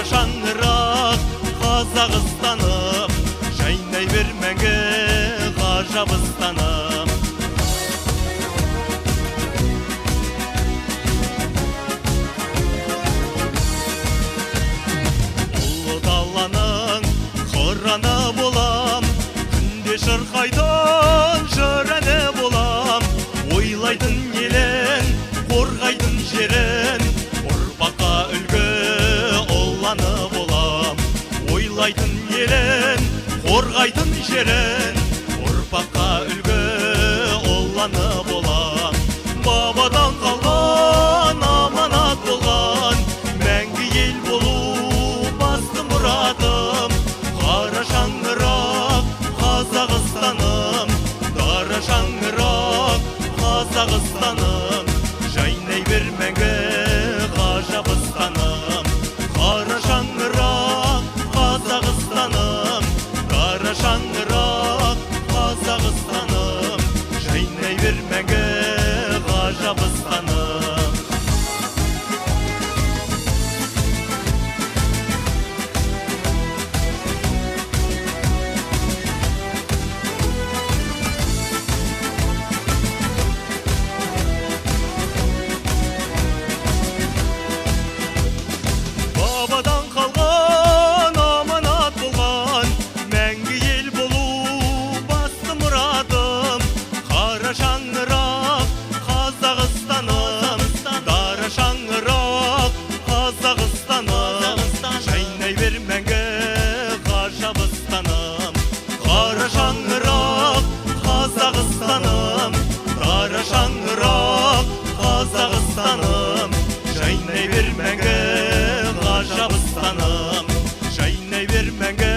қара шаңырақ Қазақстаным, жайнай бер мәңгі ғажабыстаным. Ұлы даланың қыраны болам, күнде шырқайтын жыр әні болам. Ойлайтын елін, қорғайтын жерін, ұрпаққа үлгі ұланы болам. Ойлайтын елін, қорғайтын жерін, ұрпаққа үлгі ұланы болам. Бабадан қалған аманат болған, мәңгі ел болу басты мұратым. Қара шаңырақ Қазақстаным, дара шаңырақ Қазақстаным, жайнай бер мәңгі ғажабыстаным. Қара шаңырақ Қазақстаным, дара шаңырақ Қазақстаным, жайнай бер мәңгі ғажабыстаным. Бабадан қалған аманат болған, мәңгі ел болу басты мұратым. Қара шаңырақ Қазақстаным, дара шаңырақ Қазақстаным, жайнай бер мәңгі ғажабыстаным. Қара шаңырақ Қазақстаным, дара шаңырақ Қазақстаным, жайнай бер мәңгі ғажабыстаным, жайнай бер мәңгі